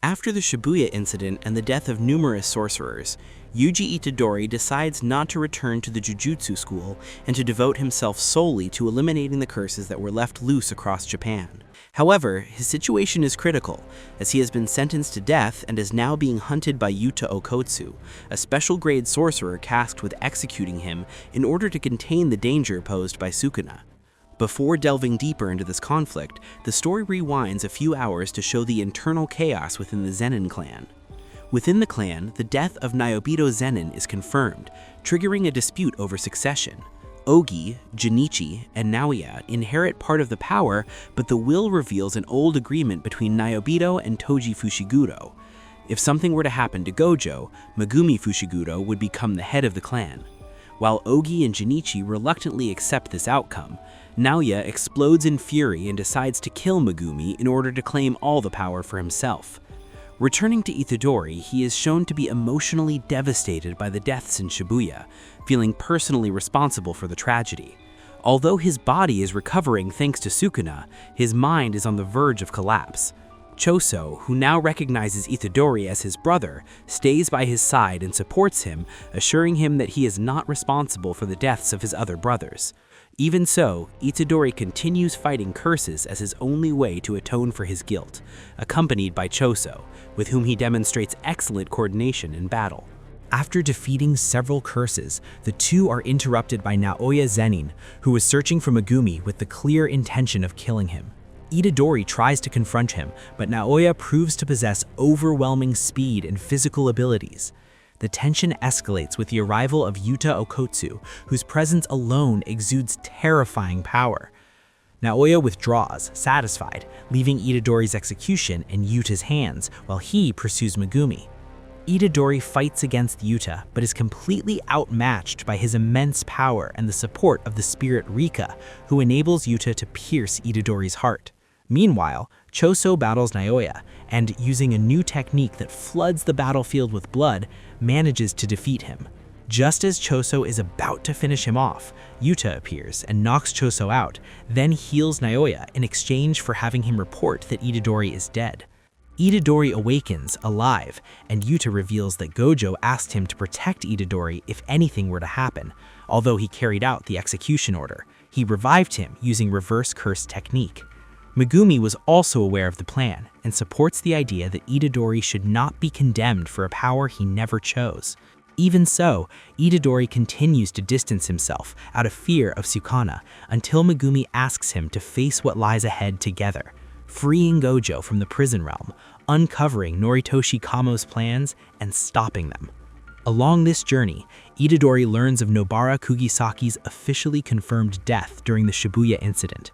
After the Shibuya incident and the death of numerous sorcerers, Yuji Itadori decides not to return to the Jujutsu school and to devote himself solely to eliminating the curses that were left loose across Japan. However, his situation is critical, as he has been sentenced to death and is now being hunted by Yuta Okotsu, a special-grade sorcerer tasked with executing him in order to contain the danger posed by Sukuna. Before delving deeper into this conflict, the story rewinds a few hours to show the internal chaos within the Zenin clan. Within the clan, the death of Nayobito Zenin is confirmed, triggering a dispute over succession. Ogi, Junichi, and Naoya inherit part of the power, but the will reveals an old agreement between Nayobito and Toji Fushiguro. If something were to happen to Gojo, Megumi Fushiguro would become the head of the clan. While Ogi and Junichi reluctantly accept this outcome, Naoya explodes in fury and decides to kill Megumi in order to claim all the power for himself. Returning to Itadori, he is shown to be emotionally devastated by the deaths in Shibuya, feeling personally responsible for the tragedy. Although his body is recovering thanks to Sukuna, his mind is on the verge of collapse. Choso, who now recognizes Itadori as his brother, stays by his side and supports him, assuring him that he is not responsible for the deaths of his other brothers. Even so, Itadori continues fighting curses as his only way to atone for his guilt, accompanied by Choso, with whom he demonstrates excellent coordination in battle. After defeating several curses, the two are interrupted by Naoya Zenin, who is searching for Megumi with the clear intention of killing him. Itadori tries to confront him, but Naoya proves to possess overwhelming speed and physical abilities. The tension escalates with the arrival of Yuta Okotsu, whose presence alone exudes terrifying power. Naoya withdraws, satisfied, leaving Itadori's execution in Yuta's hands while he pursues Megumi. Itadori fights against Yuta, but is completely outmatched by his immense power and the support of the spirit Rika, who enables Yuta to pierce Itadori's heart. Meanwhile, Choso battles Naoya, and using a new technique that floods the battlefield with blood, manages to defeat him. Just as Choso is about to finish him off, Yuta appears and knocks Choso out, then heals Naoya in exchange for having him report that Itadori is dead. Itadori awakens, alive, and Yuta reveals that Gojo asked him to protect Itadori if anything were to happen. Although he carried out the execution order, he revived him using reverse curse technique. Megumi was also aware of the plan and supports the idea that Itadori should not be condemned for a power he never chose. Even so, Itadori continues to distance himself out of fear of Sukuna until Megumi asks him to face what lies ahead together, freeing Gojo from the prison realm, uncovering Noritoshi Kamo's plans, and stopping them. Along this journey, Itadori learns of Nobara Kugisaki's officially confirmed death during the Shibuya incident.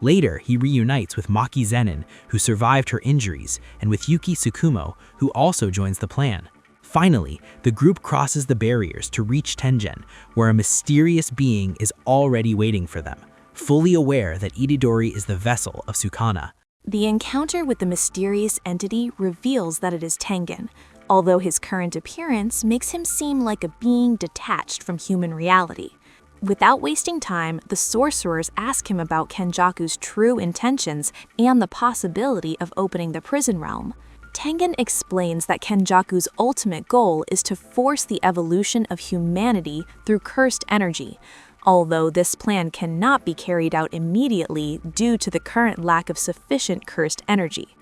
Later, he reunites with Maki Zenin, who survived her injuries, and with Yuki Tsukumo, who also joins the plan. Finally, the group crosses the barriers to reach Tengen, where a mysterious being is already waiting for them, fully aware that Itadori is the vessel of Sukuna. The encounter with the mysterious entity reveals that it is Tengen, although his current appearance makes him seem like a being detached from human reality. Without wasting time, the sorcerers ask him about Kenjaku's true intentions and the possibility of opening the prison realm. Tengen explains that Kenjaku's ultimate goal is to force the evolution of humanity through cursed energy, although this plan cannot be carried out immediately due to the current lack of sufficient cursed energy.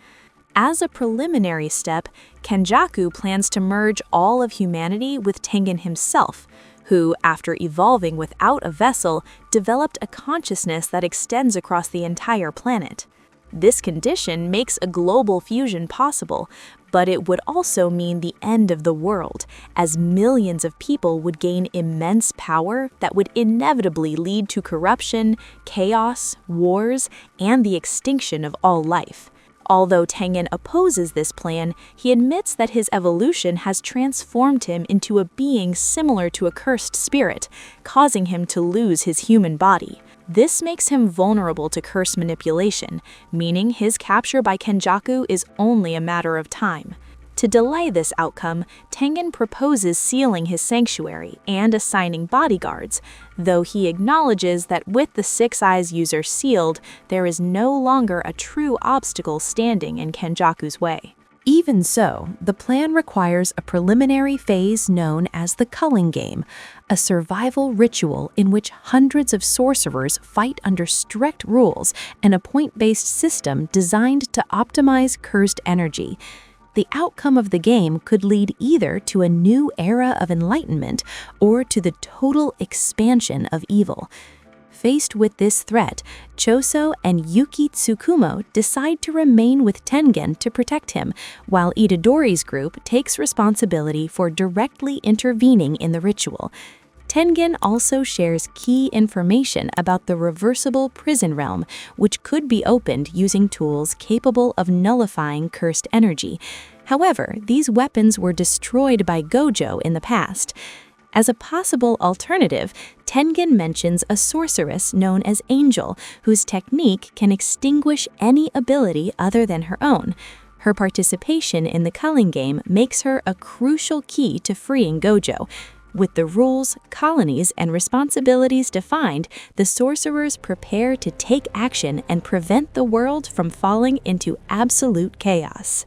As a preliminary step, Kenjaku plans to merge all of humanity with Tengen himself, who, after evolving without a vessel, developed a consciousness that extends across the entire planet. This condition makes a global fusion possible, but it would also mean the end of the world, as millions of people would gain immense power that would inevitably lead to corruption, chaos, wars, and the extinction of all life. Although Tengen opposes this plan, he admits that his evolution has transformed him into a being similar to a cursed spirit, causing him to lose his human body. This makes him vulnerable to curse manipulation, meaning his capture by Kenjaku is only a matter of time. To delay this outcome, Tengen proposes sealing his sanctuary and assigning bodyguards, though he acknowledges that with the Six Eyes user sealed, there is no longer a true obstacle standing in Kenjaku's way. Even so, the plan requires a preliminary phase known as the culling game, a survival ritual in which hundreds of sorcerers fight under strict rules and a point-based system designed to optimize cursed energy. The outcome of the game could lead either to a new era of enlightenment or to the total expansion of evil. Faced with this threat, Choso and Yuki Tsukumo decide to remain with Tengen to protect him, while Itadori's group takes responsibility for directly intervening in the ritual. Tengen also shares key information about the reversible prison realm, which could be opened using tools capable of nullifying cursed energy. However, these weapons were destroyed by Gojo in the past. As a possible alternative, Tengen mentions a sorceress known as Angel, whose technique can extinguish any ability other than her own. Her participation in the culling game makes her a crucial key to freeing Gojo. With the rules, colonies, and responsibilities defined, the sorcerers prepare to take action and prevent the world from falling into absolute chaos.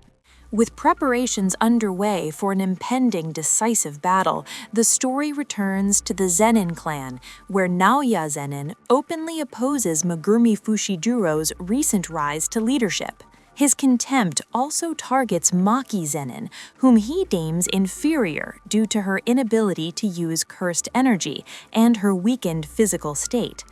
With preparations underway for an impending decisive battle, the story returns to the Zenin clan, where Naoya Zenin openly opposes Megumi Fushijuro's recent rise to leadership. His contempt also targets Maki Zenin, whom he deems inferior due to her inability to use cursed energy and her weakened physical state.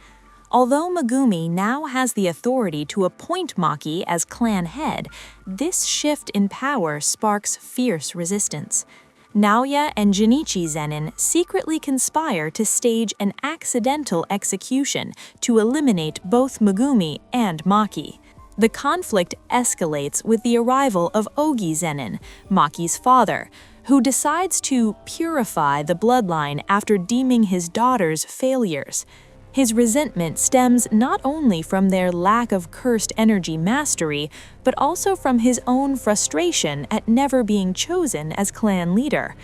Although Megumi now has the authority to appoint Maki as clan head, this shift in power sparks fierce resistance. Naoya and Junichi Zenin secretly conspire to stage an accidental execution to eliminate both Megumi and Maki. The conflict escalates with the arrival of Ogi Zenin, Maki's father, who decides to purify the bloodline after deeming his daughter's failures. His resentment stems not only from their lack of cursed energy mastery, but also from his own frustration at never being chosen as clan leader.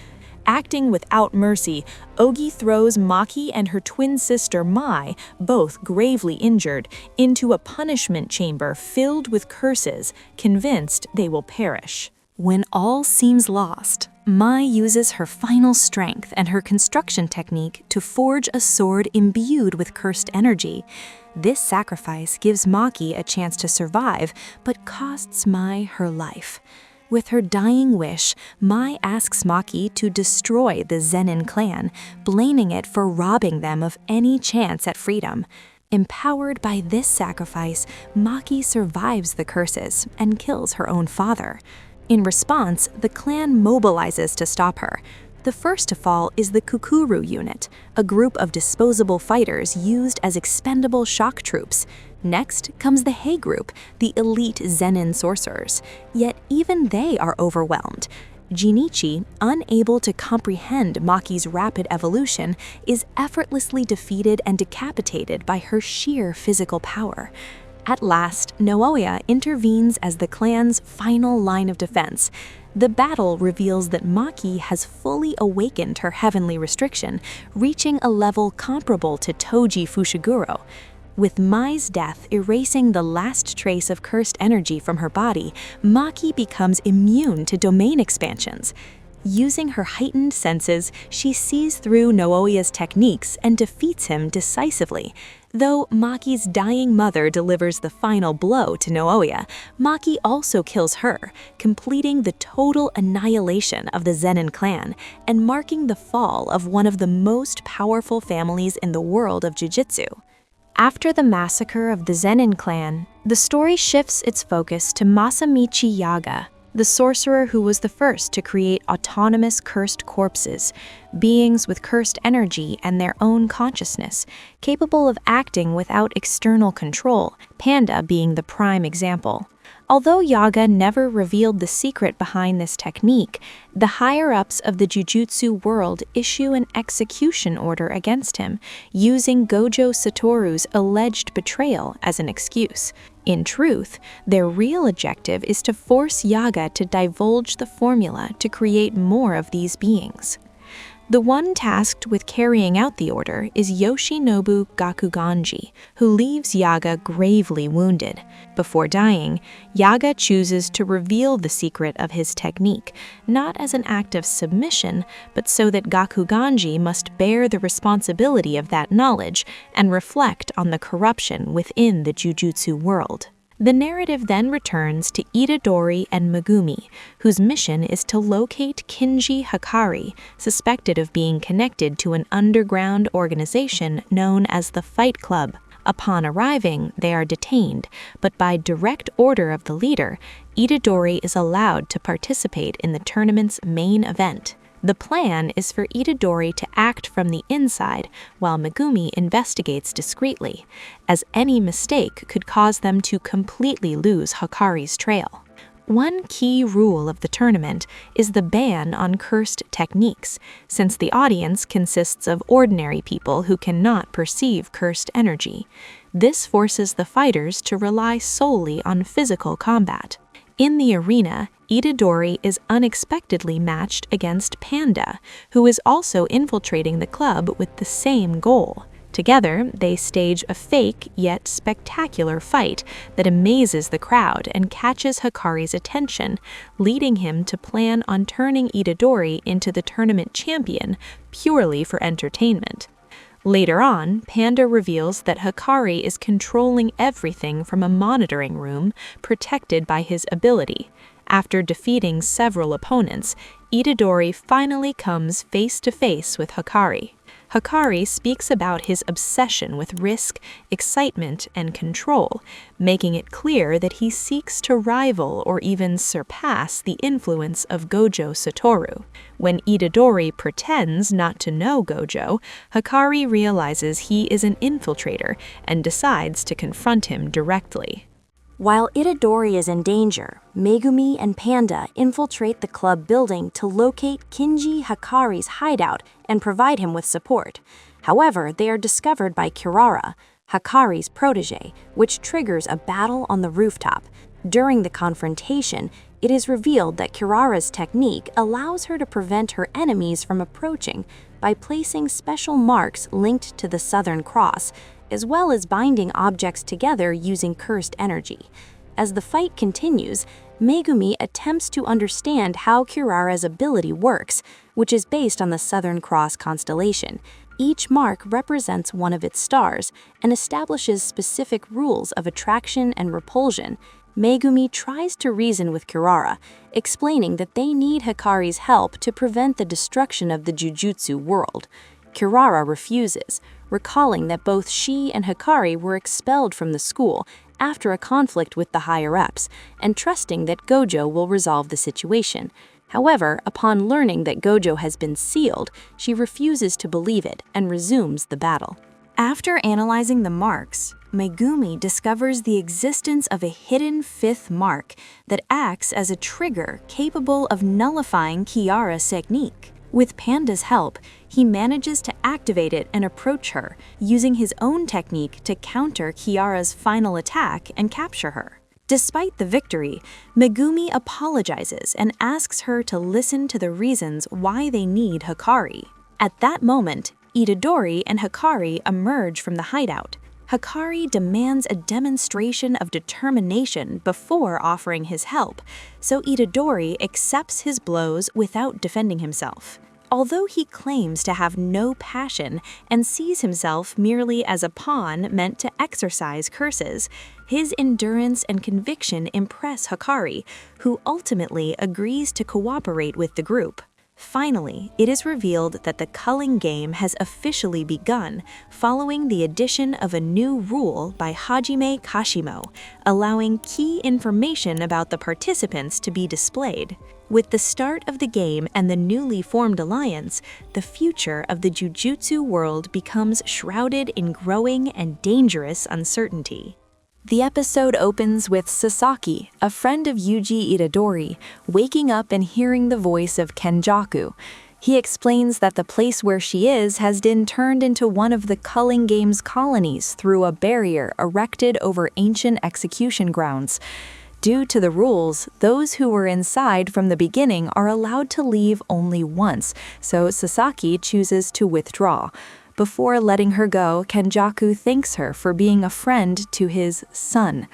Acting without mercy, Ogi throws Maki and her twin sister Mai, both gravely injured, into a punishment chamber filled with curses, convinced they will perish. When all seems lost, Mai uses her final strength and her construction technique to forge a sword imbued with cursed energy. This sacrifice gives Maki a chance to survive, but costs Mai her life. With her dying wish, Mai asks Maki to destroy the Zenin clan, blaming it for robbing them of any chance at freedom. Empowered by this sacrifice, Maki survives the curses and kills her own father. In response, the clan mobilizes to stop her. The first to fall is the Kukuru unit, a group of disposable fighters used as expendable shock troops. Next comes the Hei group, the elite Zenin sorcerers. Yet even they are overwhelmed. Jinichi, unable to comprehend Maki's rapid evolution, is effortlessly defeated and decapitated by her sheer physical power. At last, Naoya intervenes as the clan's final line of defense. The battle reveals that Maki has fully awakened her heavenly restriction, reaching a level comparable to Toji Fushiguro. With Mai's death erasing the last trace of cursed energy from her body, Maki becomes immune to domain expansions. Using her heightened senses, she sees through Naoya's techniques and defeats him decisively. Though Maki's dying mother delivers the final blow to Naoya, Maki also kills her, completing the total annihilation of the Zenin clan and marking the fall of one of the most powerful families in the world of Jujutsu. After the massacre of the Zenin clan, the story shifts its focus to Masamichi Yaga, the sorcerer who was the first to create autonomous cursed corpses, beings with cursed energy and their own consciousness, capable of acting without external control, Panda being the prime example. Although Yaga never revealed the secret behind this technique, the higher-ups of the Jujutsu world issue an execution order against him, using Gojo Satoru's alleged betrayal as an excuse. In truth, their real objective is to force Yaga to divulge the formula to create more of these beings. The one tasked with carrying out the order is Yoshinobu Gakuganji, who leaves Yaga gravely wounded. Before dying, Yaga chooses to reveal the secret of his technique, not as an act of submission, but so that Gakuganji must bear the responsibility of that knowledge and reflect on the corruption within the Jujutsu world. The narrative then returns to Itadori and Megumi, whose mission is to locate Kinji Hikari, suspected of being connected to an underground organization known as the Fight Club. Upon arriving, they are detained, but by direct order of the leader, Itadori is allowed to participate in the tournament's main event. The plan is for Itadori to act from the inside while Megumi investigates discreetly, as any mistake could cause them to completely lose Hikari's trail. One key rule of the tournament is the ban on cursed techniques, since the audience consists of ordinary people who cannot perceive cursed energy. This forces the fighters to rely solely on physical combat. In the arena, Itadori is unexpectedly matched against Panda, who is also infiltrating the club with the same goal. Together, they stage a fake yet spectacular fight that amazes the crowd and catches Hikari's attention, leading him to plan on turning Itadori into the tournament champion purely for entertainment. Later on, Panda reveals that Hikari is controlling everything from a monitoring room protected by his ability. After defeating several opponents, Itadori finally comes face to face with Hikari. Hikari speaks about his obsession with risk, excitement, and control, making it clear that he seeks to rival or even surpass the influence of Gojo Satoru. When Itadori pretends not to know Gojo, Hikari realizes he is an infiltrator and decides to confront him directly. While Itadori is in danger, Megumi and Panda infiltrate the club building to locate Kinji Hikari's hideout and provide him with support. However, they are discovered by Kirara, Hikari's protege, which triggers a battle on the rooftop. During the confrontation, it is revealed that Kirara's technique allows her to prevent her enemies from approaching by placing special marks linked to the Southern Cross, as well as binding objects together using cursed energy. As the fight continues, Megumi attempts to understand how Kirara's ability works, which is based on the Southern Cross constellation. Each mark represents one of its stars and establishes specific rules of attraction and repulsion. Megumi tries to reason with Kirara, explaining that they need Hikari's help to prevent the destruction of the Jujutsu world. Kirara refuses, recalling that both she and Hikari were expelled from the school after a conflict with the higher-ups, and trusting that Gojo will resolve the situation. However, upon learning that Gojo has been sealed, she refuses to believe it and resumes the battle. After analyzing the marks, Megumi discovers the existence of a hidden fifth mark that acts as a trigger capable of nullifying Kiara's technique. With Panda's help, he manages to activate it and approach her, using his own technique to counter Kiara's final attack and capture her. Despite the victory, Megumi apologizes and asks her to listen to the reasons why they need Hikari. At that moment, Itadori and Hikari emerge from the hideout. Hikari demands a demonstration of determination before offering his help, so Itadori accepts his blows without defending himself. Although he claims to have no passion and sees himself merely as a pawn meant to exercise curses, his endurance and conviction impress Hikari, who ultimately agrees to cooperate with the group. Finally, it is revealed that the culling game has officially begun following the addition of a new rule by Hajime Kashimo, allowing key information about the participants to be displayed. With the start of the game and the newly formed alliance, the future of the Jujutsu world becomes shrouded in growing and dangerous uncertainty. The episode opens with Sasaki, a friend of Yuji Itadori, waking up and hearing the voice of Kenjaku. He explains that the place where she is has been turned into one of the culling game's colonies through a barrier erected over ancient execution grounds. Due to the rules, those who were inside from the beginning are allowed to leave only once, so Sasaki chooses to withdraw. Before letting her go, Kenjaku thanks her for being a friend to his son.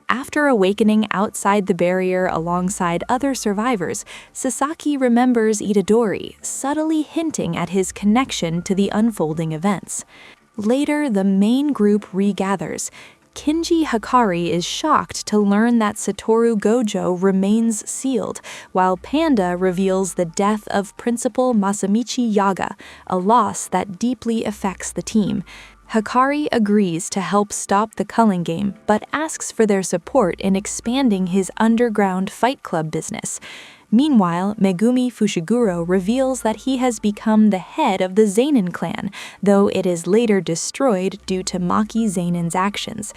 After awakening outside the barrier alongside other survivors, Sasaki remembers Itadori, subtly hinting at his connection to the unfolding events. Later, the main group regathers. Kinji Hikari is shocked to learn that Satoru Gojo remains sealed, while Panda reveals the death of Principal Masamichi Yaga, a loss that deeply affects the team. Hikari agrees to help stop the culling game, but asks for their support in expanding his underground fight club business. Meanwhile, Megumi Fushiguro reveals that he has become the head of the Zenin clan, though it is later destroyed due to Maki Zenin's actions.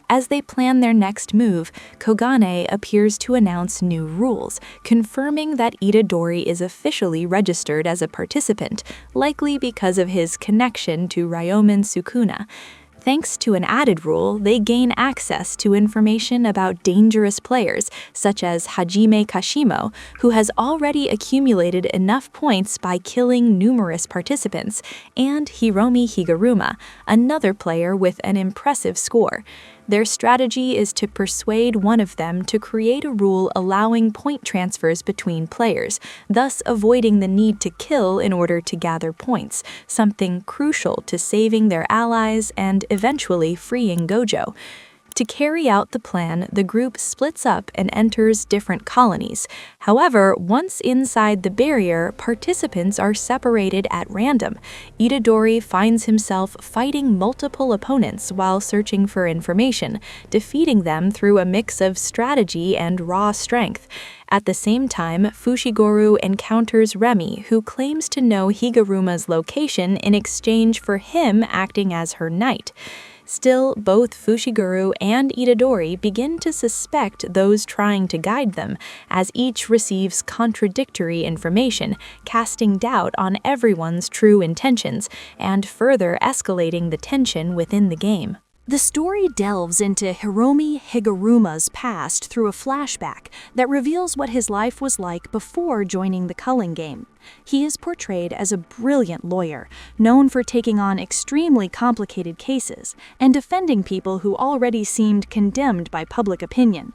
As they plan their next move, Kogane appears to announce new rules, confirming that Itadori is officially registered as a participant, likely because of his connection to Ryomen Sukuna. Thanks to an added rule, they gain access to information about dangerous players, such as Hajime Kashimo, who has already accumulated enough points by killing numerous participants, and Hiromi Higuruma, another player with an impressive score. Their strategy is to persuade one of them to create a rule allowing point transfers between players, thus avoiding the need to kill in order to gather points, something crucial to saving their allies and eventually freeing Gojo. To carry out the plan, the group splits up and enters different colonies. However, once inside the barrier, participants are separated at random. Itadori finds himself fighting multiple opponents while searching for information, defeating them through a mix of strategy and raw strength. At the same time, Fushiguro encounters Remy, who claims to know Higuruma's location in exchange for him acting as her knight. Still, both Fushiguro and Itadori begin to suspect those trying to guide them, as each receives contradictory information, casting doubt on everyone's true intentions, and further escalating the tension within the game. The story delves into Hiromi Higuruma's past through a flashback that reveals what his life was like before joining the culling game. He is portrayed as a brilliant lawyer, known for taking on extremely complicated cases and defending people who already seemed condemned by public opinion.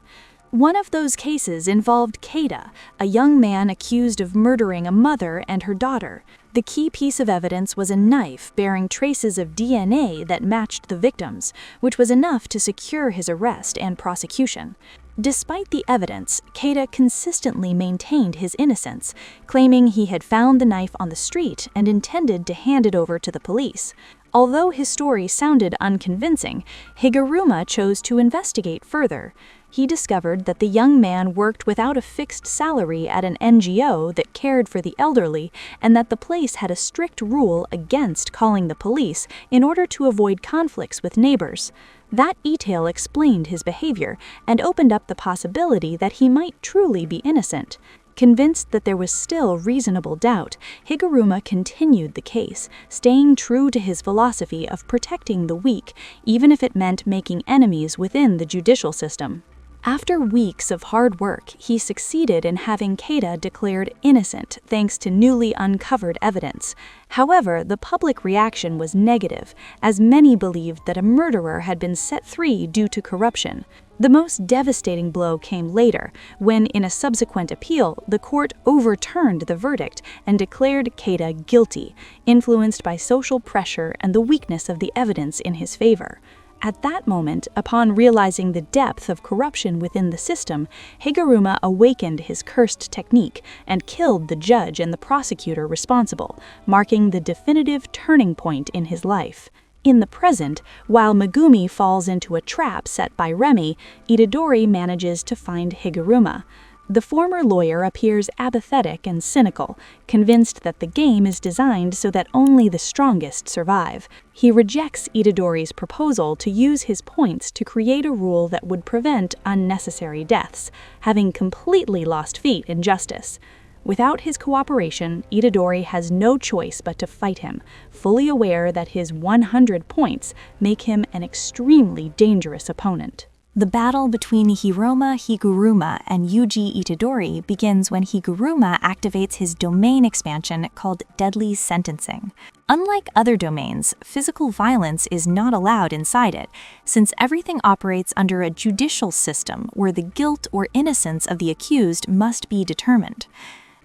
One of those cases involved Keita, a young man accused of murdering a mother and her daughter. The key piece of evidence was a knife bearing traces of DNA that matched the victims, which was enough to secure his arrest and prosecution. Despite the evidence, Keita consistently maintained his innocence, claiming he had found the knife on the street and intended to hand it over to the police. Although his story sounded unconvincing, Higuruma chose to investigate further. He discovered that the young man worked without a fixed salary at an NGO that cared for the elderly, and that the place had a strict rule against calling the police in order to avoid conflicts with neighbors. That detail explained his behavior and opened up the possibility that he might truly be innocent. Convinced that there was still reasonable doubt, Higuruma continued the case, staying true to his philosophy of protecting the weak, even if it meant making enemies within the judicial system. After weeks of hard work, he succeeded in having Keita declared innocent thanks to newly uncovered evidence. However, the public reaction was negative, as many believed that a murderer had been set free due to corruption. The most devastating blow came later, when, in a subsequent appeal, the court overturned the verdict and declared Keita guilty, influenced by social pressure and the weakness of the evidence in his favor. At that moment, upon realizing the depth of corruption within the system, Higuruma awakened his cursed technique and killed the judge and the prosecutor responsible, marking the definitive turning point in his life. In the present, while Megumi falls into a trap set by Remy, Itadori manages to find Higuruma. The former lawyer appears apathetic and cynical, convinced that the game is designed so that only the strongest survive. He rejects Itadori's proposal to use his points to create a rule that would prevent unnecessary deaths, having completely lost faith in justice. Without his cooperation, Itadori has no choice but to fight him, fully aware that his 100 points make him an extremely dangerous opponent. The battle between Hiroma Higuruma and Yuji Itadori begins when Higuruma activates his domain expansion called Deadly Sentencing. Unlike other domains, physical violence is not allowed inside it, since everything operates under a judicial system where the guilt or innocence of the accused must be determined.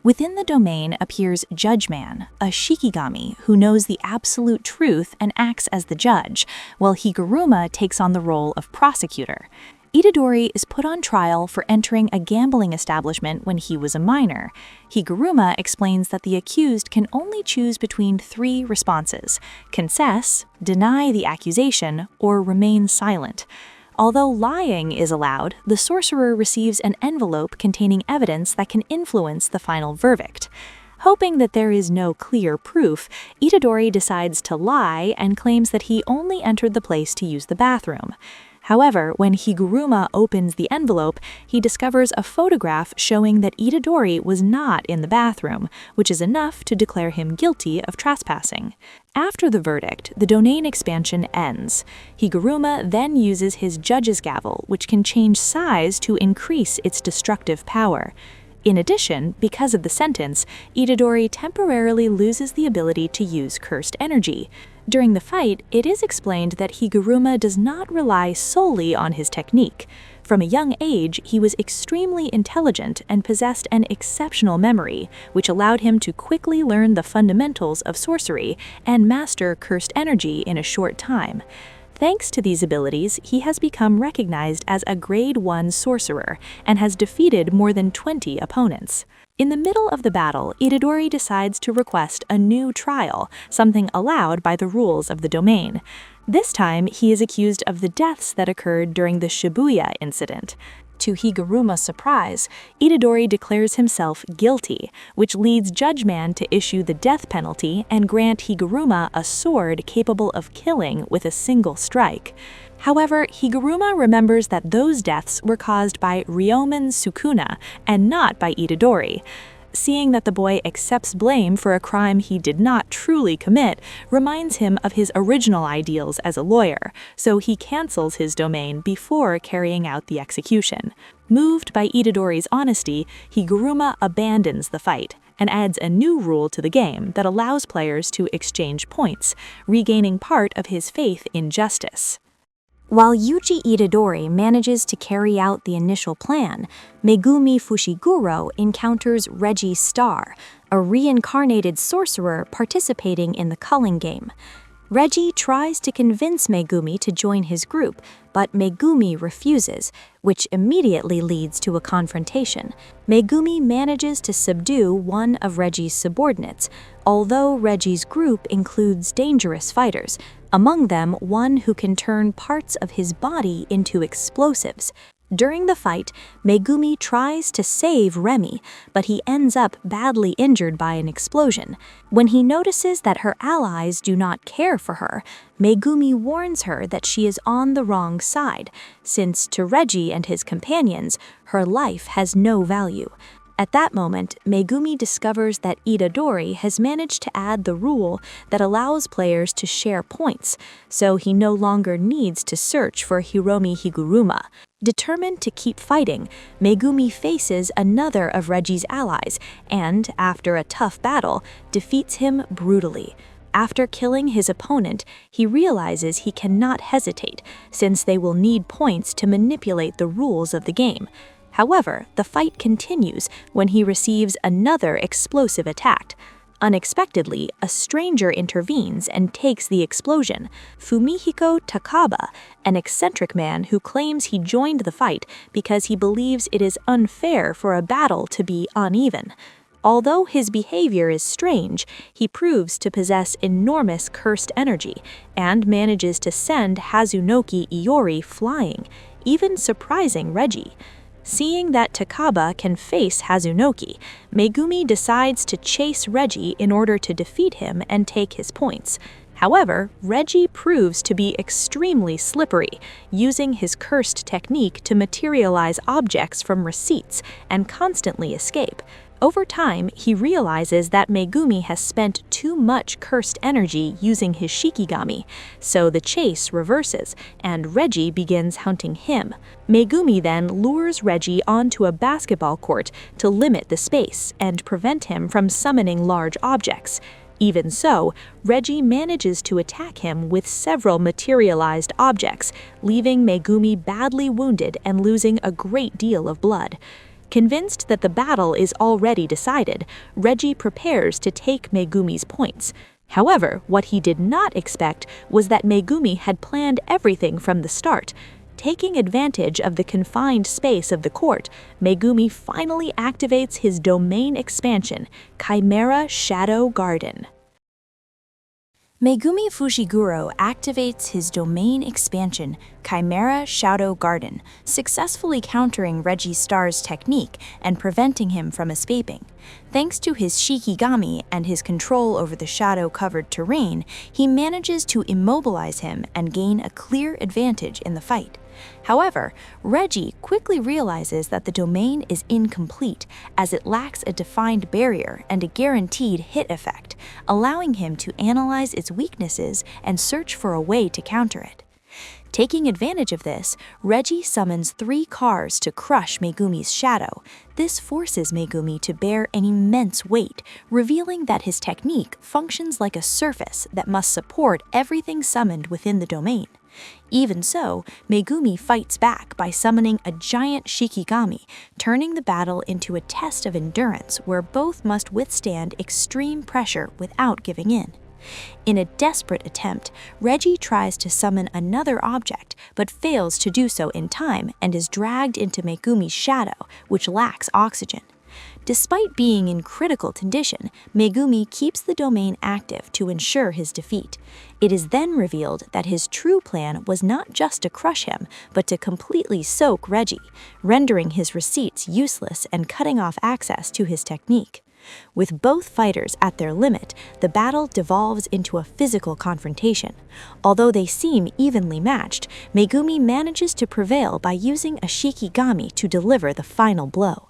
Within the domain appears Judgeman, a Shikigami who knows the absolute truth and acts as the judge, while Higuruma takes on the role of prosecutor. Itadori is put on trial for entering a gambling establishment when he was a minor. Higuruma explains that the accused can only choose between 3 responses: confess, deny the accusation, or remain silent. Although lying is allowed, the sorcerer receives an envelope containing evidence that can influence the final verdict. Hoping that there is no clear proof, Itadori decides to lie and claims that he only entered the place to use the bathroom. However, when Higuruma opens the envelope, he discovers a photograph showing that Itadori was not in the bathroom, which is enough to declare him guilty of trespassing. After the verdict, the domain expansion ends. Higuruma then uses his judge's gavel, which can change size to increase its destructive power. In addition, because of the sentence, Itadori temporarily loses the ability to use cursed energy. During the fight, it is explained that Higuruma does not rely solely on his technique. From a young age, he was extremely intelligent and possessed an exceptional memory, which allowed him to quickly learn the fundamentals of sorcery and master cursed energy in a short time. Thanks to these abilities, he has become recognized as a Grade 1 sorcerer and has defeated more than 20 opponents. In the middle of the battle, Itadori decides to request a new trial, something allowed by the rules of the domain. This time, he is accused of the deaths that occurred during the Shibuya incident. To Higuruma's surprise, Itadori declares himself guilty, which leads Judgeman to issue the death penalty and grant Higuruma a sword capable of killing with a single strike. However, Higuruma remembers that those deaths were caused by Ryomen Sukuna and not by Itadori. Seeing that the boy accepts blame for a crime he did not truly commit reminds him of his original ideals as a lawyer, so he cancels his domain before carrying out the execution. Moved by Itadori's honesty, Higuruma abandons the fight and adds a new rule to the game that allows players to exchange points, regaining part of his faith in justice. While Yuji Itadori manages to carry out the initial plan, Megumi Fushiguro encounters Reggie Star, a reincarnated sorcerer participating in the culling game. Reggie tries to convince Megumi to join his group, but Megumi refuses, which immediately leads to a confrontation. Megumi manages to subdue one of Reggie's subordinates, although Reggie's group includes dangerous fighters, among them one who can turn parts of his body into explosives. During the fight, Megumi tries to save Remy, but he ends up badly injured by an explosion. When he notices that her allies do not care for her, Megumi warns her that she is on the wrong side, since to Reggie and his companions, her life has no value. At that moment, Megumi discovers that Itadori has managed to add the rule that allows players to share points, so he no longer needs to search for Hiromi Higuruma. Determined to keep fighting, Megumi faces another of Reggie's allies and, after a tough battle, defeats him brutally. After killing his opponent, he realizes he cannot hesitate, since they will need points to manipulate the rules of the game. However, the fight continues when he receives another explosive attack. Unexpectedly, a stranger intervenes and takes the explosion. Fumihiko Takaba, an eccentric man who claims he joined the fight because he believes it is unfair for a battle to be uneven. Although his behavior is strange, he proves to possess enormous cursed energy and manages to send Hazunoki Iori flying, even surprising Reggie. Seeing that Takaba can face Hazunoki, Megumi decides to chase Reggie in order to defeat him and take his points. However, Reggie proves to be extremely slippery, using his cursed technique to materialize objects from receipts and constantly escape. Over time, he realizes that Megumi has spent too much cursed energy using his Shikigami, so the chase reverses, and Reggie begins hunting him. Megumi then lures Reggie onto a basketball court to limit the space and prevent him from summoning large objects. Even so, Reggie manages to attack him with several materialized objects, leaving Megumi badly wounded and losing a great deal of blood. Convinced that the battle is already decided, Reggie prepares to take Megumi's points. However, what he did not expect was that Megumi had planned everything from the start. Taking advantage of the confined space of the court, Megumi finally activates his domain expansion, Chimera Shadow Garden. Megumi Fushiguro activates his domain expansion, Chimera Shadow Garden, successfully countering Reggie Star's technique and preventing him from escaping. Thanks to his Shikigami and his control over the shadow-covered terrain, he manages to immobilize him and gain a clear advantage in the fight. However, Reggie quickly realizes that the domain is incomplete, as it lacks a defined barrier and a guaranteed hit effect, allowing him to analyze its weaknesses and search for a way to counter it. Taking advantage of this, Reggie summons 3 cars to crush Megumi's shadow. This forces Megumi to bear an immense weight, revealing that his technique functions like a surface that must support everything summoned within the domain. Even so, Megumi fights back by summoning a giant Shikigami, turning the battle into a test of endurance where both must withstand extreme pressure without giving in. In a desperate attempt, Reggie tries to summon another object, but fails to do so in time and is dragged into Megumi's shadow, which lacks oxygen. Despite being in critical condition, Megumi keeps the domain active to ensure his defeat. It is then revealed that his true plan was not just to crush him, but to completely soak Reggie, rendering his receipts useless and cutting off access to his technique. With both fighters at their limit, the battle devolves into a physical confrontation. Although they seem evenly matched, Megumi manages to prevail by using a Shikigami to deliver the final blow.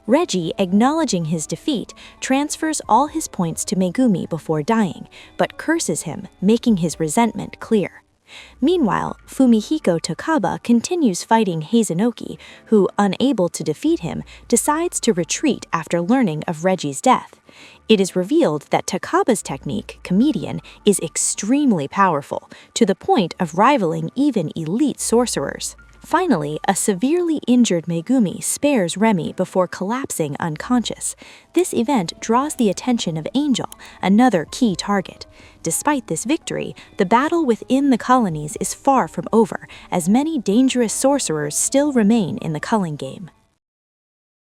Reggie, acknowledging his defeat, transfers all his points to Megumi before dying, but curses him, making his resentment clear. Meanwhile, Fumihiko Takaba continues fighting Hazenoki, who, unable to defeat him, decides to retreat after learning of Reggie's death. It is revealed that Takaba's technique, Comedian, is extremely powerful, to the point of rivaling even elite sorcerers. Finally, a severely injured Megumi spares Remy before collapsing unconscious. This event draws the attention of Angel, another key target. Despite this victory, the battle within the colonies is far from over, as many dangerous sorcerers still remain in the culling game.